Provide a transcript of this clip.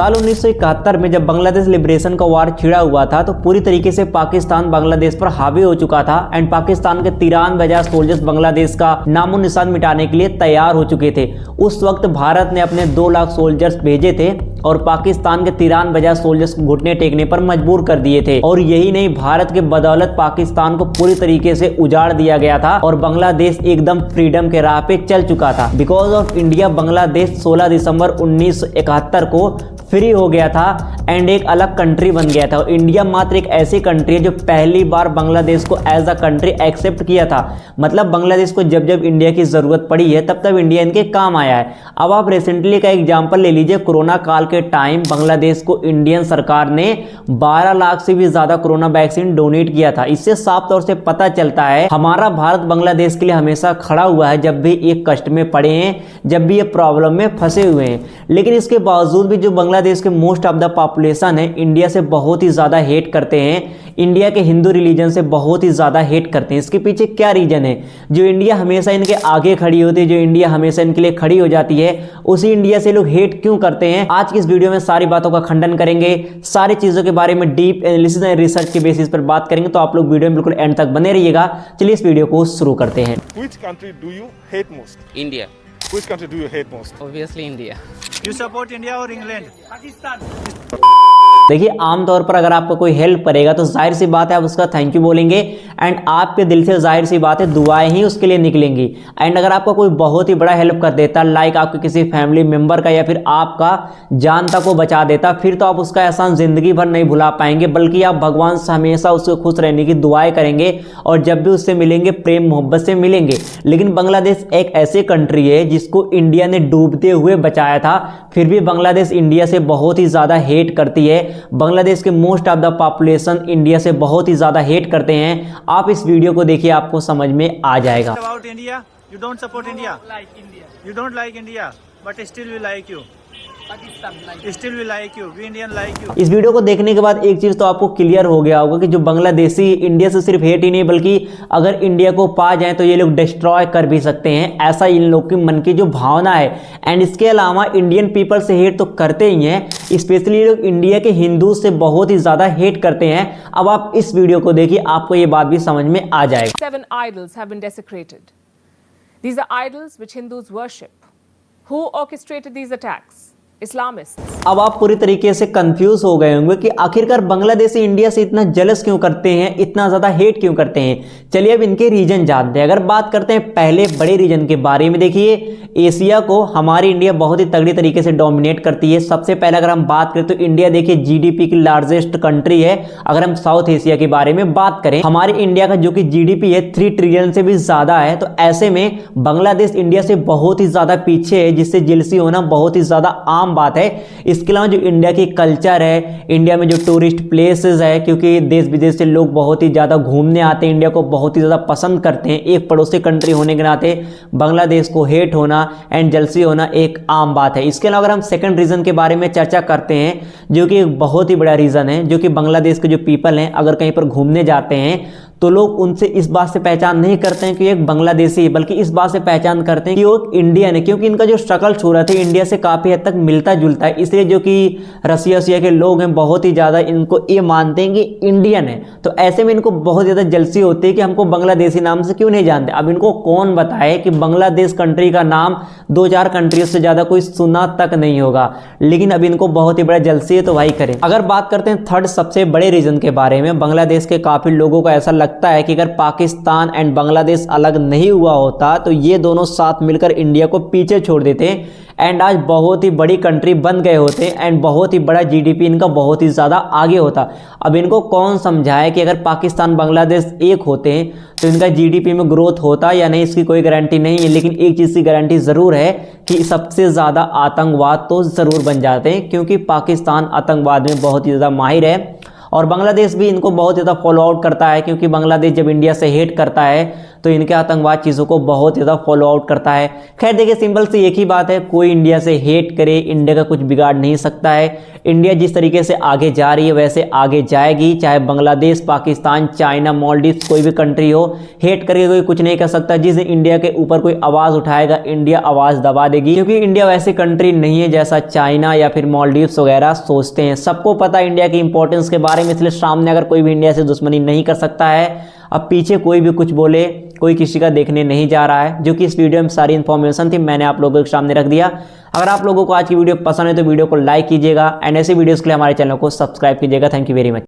साल 1971 में जब बांग्लादेश लिबरेशन का वार छिड़ा हुआ था तो पूरी तरीके से पाकिस्तान बांग्लादेश पर हावी हो चुका था एंड पाकिस्तान के 93,000 सोल्जर्स बांग्लादेश का नामो निशान मिटाने के लिए तैयार हो चुके थे। उस वक्त भारत ने अपने 2 लाख सोल्जर्स भेजे थे और पाकिस्तान के 93,000 सोल्जर्स घुटने टेकने पर मजबूर कर दिए थे। और यही नहीं, भारत के बदौलत पाकिस्तान को पूरी तरीके से उजाड़ दिया गया था और बांग्लादेश एकदम फ्रीडम के राह पे चल चुका था। बिकॉज ऑफ इंडिया बांग्लादेश 16 दिसंबर 1971 को फ्री हो गया था एंड एक अलग कंट्री बन गया था। और इंडिया मात्र एक ऐसी कंट्री है जो पहली बार बांग्लादेश को एज अ कंट्री एक्सेप्ट किया था। मतलब बांग्लादेश को जब जब इंडिया की जरूरत पड़ी है तब तब इंडिया इनके काम आया है। अब आप रिसेंटली का एग्जांपल ले लीजिए, कोरोना काल के टाइम बांग्लादेश को इंडियन सरकार ने 12 लाख से भी ज्यादा कोरोना वैक्सीन डोनेट किया था। इससे साफ तौर से पता चलता है हमारा भारत बांग्लादेश के लिए हमेशा खड़ा हुआ है जब भी एक कष्ट में पड़े हैं, जब भी ये प्रॉब्लम में फंसे हुए हैं। लेकिन इसके बावजूद भी जो बांग्लादेश के मोस्ट ऑफ द पॉपुलेशन है इंडिया से बहुत ही ज्यादा हेट करते हैं, इंडिया के हिंदू रिलीजन से बहुत ही ज्यादा हेट करते हैं। इसके पीछे क्या रीजन है? जो इंडिया हमेशा इनके आगे खड़ी होती है, जो इंडिया हमेशा इनके लिए खड़ी हो जाती है, उसी इंडिया से लोग हेट क्यों करते हैं? आज की इस वीडियो में सारी बातों का खंडन करेंगे, सारी चीजों के बारे में डीप एनालिसिस एंड रिसर्च के बेसिस पर बात करेंगे। तो आप लोग वीडियो में बिल्कुल एंड तक बने रहिएगा। चलिए इस वीडियो को शुरू करते हैं। Which country do you hate most? India. Which country do you hate most? Obviously India. You support India or England? Pakistan. देखिए, आमतौर पर अगर आपको कोई हेल्प करेगा तो जाहिर सी बात है आप उसका थैंक यू बोलेंगे एंड आपके दिल से जाहिर सी बात है दुआएं ही उसके लिए निकलेंगी। एंड अगर आपका कोई बहुत ही बड़ा हेल्प कर देता, लाइक आपके किसी फैमिली मेंबर का या फिर आपका जान तक को बचा देता, फिर तो आप उसका एहसान जिंदगी भर नहीं भुला पाएंगे, बल्कि आप भगवान से हमेशा उसको खुश रहने की दुआएं करेंगे और जब भी उससे मिलेंगे प्रेम मोहब्बत से मिलेंगे। लेकिन बांग्लादेश एक ऐसी कंट्री है जिसको इंडिया ने डूबते हुए बचाया था, फिर भी बांग्लादेश इंडिया से बहुत ही ज्यादा हेट करती है। बांग्लादेश के most of the population India से बहुत ही ज्यादा हेट करते हैं। आप इस वीडियो को देखिए, आपको समझ में आ जाएगा। About India, you don't support India. You don't like India, but still we like you. Still we like you. We Indian like you. इस वीडियो को देखने के बाद एक चीज तो आपको क्लियर हो गया होगा कि जो बांग्लादेशी इंडिया से सिर्फ हेट ही नहीं बल्कि अगर इंडिया को पा जाए तो ये लोग डिस्ट्रॉय कर भी सकते हैं, ऐसा इन लोग के मन की जो भावना है। एंड इसके अलावा इंडियन पीपल से हेट तो करते ही हैं, स्पेशली ये लोग इंडिया के हिंदू से बहुत ही ज्यादा हेट करते हैं। अब आप इस वीडियो को देखिए, आपको ये बात भी समझ में आ जाएगा। 7 idols have been desecrated. These are idols which Hindus worship. Who orchestrated these attacks? Islamists. अब आप पूरी तरीके से कंफ्यूज हो गए होंगे कि आखिरकार बांग्लादेशी इंडिया से इतना जलस क्यों करते हैं, इतना ज्यादा हेट क्यों करते हैं। चलिए अब इनके रीजन जानते हैं। अगर बात करते हैं पहले बड़े रीजन के बारे में, देखिए एशिया को हमारी इंडिया बहुत ही तगड़ी तरीके से डोमिनेट करती है। सबसे पहले अगर हम बात करें तो इंडिया देखिए जीडीपी की लार्जेस्ट कंट्री है। अगर हम साउथ एशिया के बारे में बात करें, हमारी इंडिया का जो कि जीडीपी है 3 ट्रिलियन से भी ज्यादा है। तो ऐसे में बांग्लादेश इंडिया से बहुत ही ज्यादा पीछे है, जिससे जेलसी होना बहुत ही ज्यादा आम बात है। इसके अलावा जो इंडिया की कल्चर है, इंडिया में जो टूरिस्ट प्लेसेस है, क्योंकि देश विदेश से लोग बहुत ही ज्यादा घूमने आते हैं, इंडिया को बहुत ही ज्यादा पसंद करते हैं। एक पड़ोसी कंट्री होने के नाते बांग्लादेश को हेट होना एंड जलसी होना एक आम बात है। इसके अलावा अगर हम सेकंड रीजन के बारे में चर्चा करते हैं, जो कि एक बहुत ही बड़ा रीजन है, जो कि बांग्लादेश के जो पीपल हैं अगर कहीं पर घूमने जाते हैं तो लोग उनसे इस बात से पहचान नहीं करते हैं कि एक बांग्लादेशी है, बल्कि इस बात से पहचान करते हैं कि वो इंडियन है, क्योंकि इनका जो शक्ल सूरत है इंडिया से काफी हद तक मिलता जुलता है। इसलिए जो कि रसिया के लोग हैं बहुत ही ज्यादा इनको ये मानते हैं कि इंडियन है। तो ऐसे में इनको बहुत ज्यादा जलसी होती है कि हमको बांग्लादेशी नाम से क्यों नहीं जानते। अब इनको कौन बताए कि बांग्लादेश कंट्री का नाम 2-4 कंट्रियों से ज्यादा कोई सुना तक नहीं होगा, लेकिन अब इनको बहुत ही बड़ा जलसी है, तो भाई करें। अगर बात करते हैं थर्ड सबसे बड़े रीजन के बारे में, बांग्लादेश के काफी लोगों को ऐसा लगता है कि अगर पाकिस्तान एंड बांग्लादेश अलग नहीं हुआ होता तो ये दोनों साथ मिलकर इंडिया को पीछे छोड़ देते एंड आज बहुत ही बड़ी कंट्री बन गए होते एंड बहुत ही बड़ा जीडीपी इनका बहुत ही ज़्यादा आगे होता। अब इनको कौन समझाए कि अगर पाकिस्तान बांग्लादेश एक होते हैं तो इनका जीडीपी में ग्रोथ होता या नहीं, इसकी कोई गारंटी नहीं है। लेकिन एक चीज़ की गारंटी ज़रूर है कि सबसे ज़्यादा आतंकवाद तो ज़रूर बन जाते हैं, क्योंकि पाकिस्तान आतंकवाद में बहुत ही ज़्यादा माहिर है और बांग्लादेश भी इनको बहुत ज़्यादा फॉलो आउट करता है, क्योंकि बांग्लादेश जब इंडिया से हेट करता है तो इनके आतंकवाद चीज़ों को बहुत ज़्यादा फॉलो आउट करता है। खैर देखिए, सिंपल सी एक ही बात है, कोई इंडिया से हेट करे, इंडिया का कुछ बिगाड़ नहीं सकता है। इंडिया जिस तरीके से आगे जा रही है वैसे आगे जाएगी, चाहे बांग्लादेश, पाकिस्तान, चाइना, मालदीव्स, कोई भी कंट्री हो, हेट करके कोई कुछ नहीं कर सकता। जिस इंडिया के ऊपर कोई आवाज़ उठाएगा, इंडिया आवाज़ दबा देगी, क्योंकि इंडिया वैसी कंट्री नहीं है जैसा चाइना या फिर मालदीव्स वगैरह सोचते हैं। सबको पता है इंडिया की इंपॉर्टेंस के बारे में, इसलिए सामने अगर कोई भी इंडिया से दुश्मनी नहीं कर सकता है। अब पीछे कोई भी कुछ बोले, कोई किसी का देखने नहीं जा रहा है। जो कि इस वीडियो में सारी इन्फॉर्मेशन थी, मैंने आप लोगों के सामने रख दिया। अगर आप लोगों को आज की वीडियो पसंद है तो वीडियो को लाइक कीजिएगा एंड ऐसे वीडियोस के लिए हमारे चैनल को सब्सक्राइब कीजिएगा। Thank you very much.